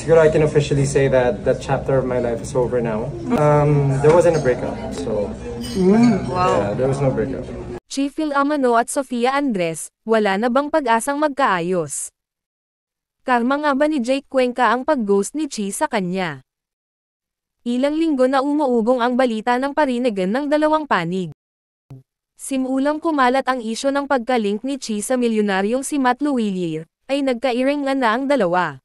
Siguro I can officially say that that chapter of my life is over now. There wasn't a breakup, so yeah, there was no breakup. Chi Phil Amano at Sofia Andres, wala na bang pag-asang magkaayos? Karma nga ba ni Jake Cuenca ang pag-ghost ni Chi sa kanya? Ilang linggo na umuugong ang balita ng parinigan ng dalawang panig. Simulang kumalat ang isyo ng pagka-link ni Chi sa milyonaryong si Matt Luwilier, ay nagkairingan na ang dalawa.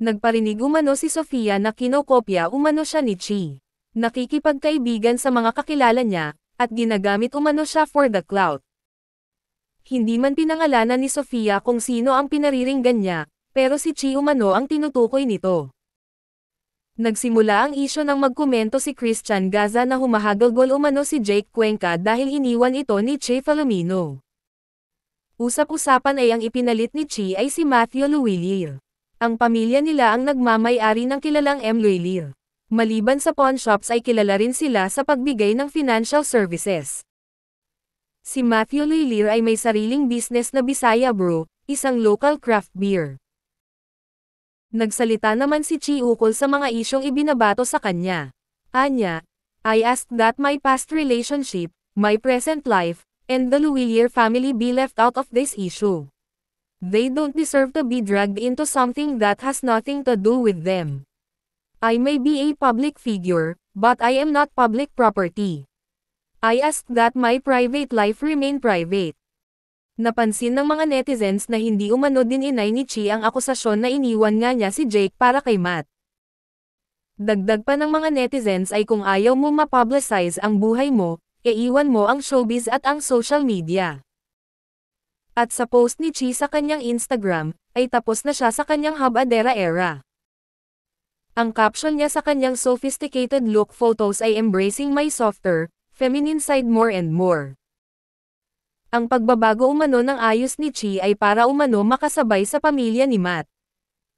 Nagparinig umano si Sofia na kinokopya umano siya ni Chi. Nakikipagkaibigan sa mga kakilala niya, at ginagamit umano siya for the clout. Hindi man pinangalanan ni Sofia kung sino ang pinariringgan niya, pero si Chi umano ang tinutukoy nito. Nagsimula ang isyo nang magkomento si Christian Gaza na humahagulgol umano si Jake Cuenca dahil iniwan ito ni Chi Filomeno. Usap-usapan ay ang ipinalit ni Chi ay si Matthew Luwilier. Ang pamilya nila ang nagmamay-ari ng kilalang M. Luwilier. Maliban sa pawn shops ay kilala rin sila sa pagbigay ng financial services. Si Matthew Luwilier ay may sariling business na Bisaya Brew, isang local craft beer. Nagsalita naman si Chi ukol sa mga isyong ibinabato sa kanya. Anya, I asked that my past relationship, my present life, and the Luwilier family be left out of this issue. They don't deserve to be dragged into something that has nothing to do with them. I may be a public figure, but I am not public property. I ask that my private life remain private. Napansin ng mga netizens na hindi umano din inay ni Chi ang akusasyon na iniwan nga niya si Jake para kay Matt. Dagdag pa ng mga netizens ay kung ayaw mo ma-publicize ang buhay mo, iiwan mo ang showbiz at ang social media. At sa post ni Chi sa kanyang Instagram, ay tapos na siya sa kanyang habadera era. Ang caption niya sa kanyang sophisticated look photos ay embracing my softer, feminine side more and more. Ang pagbabago umano ng ayos ni Chi ay para umano makasabay sa pamilya ni Matt.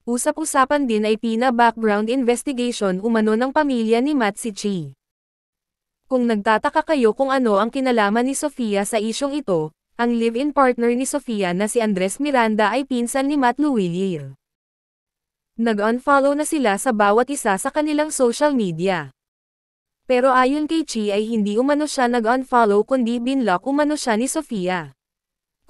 Usap-usapan din ay pina-background investigation umano ng pamilya ni Matt si Chi. Kung nagtataka kayo kung ano ang kinalaman ni Sofia sa isyong ito, ang live-in partner ni Sofia na si Andres Miranda ay pinsan ni Matt Luwilier. Nag-unfollow na sila sa bawat isa sa kanilang social media. Pero ayon kay Chi ay hindi umano siya nag-unfollow kundi binlock umano siya ni Sofia.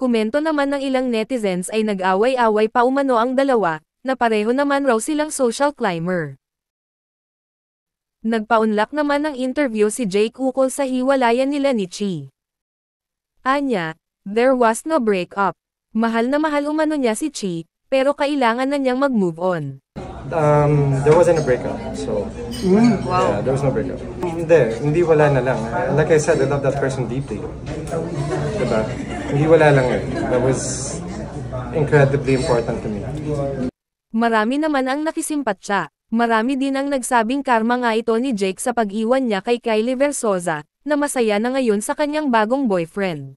Komento naman ng ilang netizens ay nag-away-away pa umano ang dalawa, na pareho naman raw silang social climber. Nagpaunlak naman ng interview si Jake ukol sa hiwalayan nila ni Chi. Anya, there was no breakup. Mahal na mahal umano niya si Chi, pero kailangan na niyang mag-move on. There wasn't a breakup, so yeah, there was no breakup. Hindi wala na lang. Like I said, I love that person deeply. Diba? Hindi wala lang eh. That was incredibly important to me. Marami naman ang nakisimpatya. Marami din ang nagsabing karma nga ito ni Jake sa pag-iwan niya kay Kylie Versosa, na masaya na ngayon sa kanyang bagong boyfriend.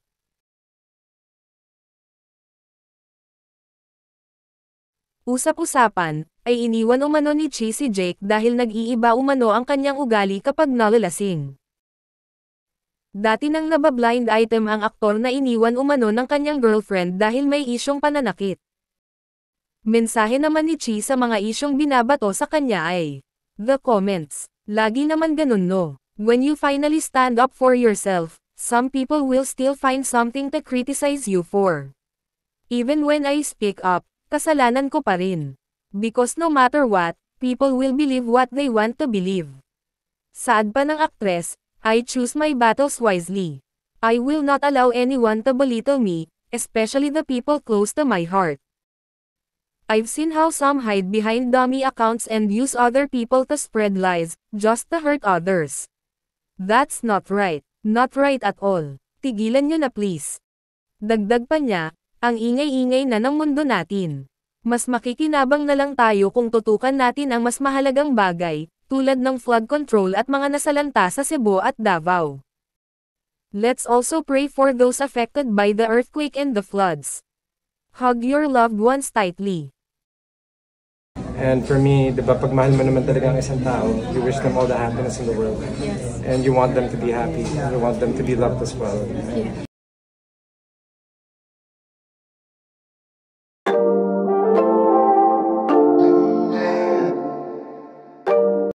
Usap-usapan, ay iniwan umano ni Chi si Jake dahil nag-iiba umano ang kanyang ugali kapag nalalasing. Dati nang nabablind item ang aktor na iniwan umano ng kanyang girlfriend dahil may isyong pananakit. Mensahe naman ni Chi sa mga isyong binabato sa kanya ay, the comments, lagi naman ganun no. When you finally stand up for yourself, some people will still find something to criticize you for. Even when I speak up, kasalanan ko pa rin. Because no matter what, people will believe what they want to believe. Saad pa ng aktres, I choose my battles wisely. I will not allow anyone to belittle me, especially the people close to my heart. I've seen how some hide behind dummy accounts and use other people to spread lies, just to hurt others. That's not right. Not right at all. Tigilan nyo na please. Dagdag pa niya, ang ingay-ingay na ng mundo natin. Mas makikinabang na lang tayo kung tutukan natin ang mas mahalagang bagay, tulad ng flood control at mga nasalanta sa Cebu at Davao. Let's also pray for those affected by the earthquake and the floods. Hug your loved ones tightly. And for me, diba, pag mahal mo naman talaga ang isang tao, you wish them all the happiness in the world. Yes. And you want them to be happy. You want them to be loved as well. Yeah.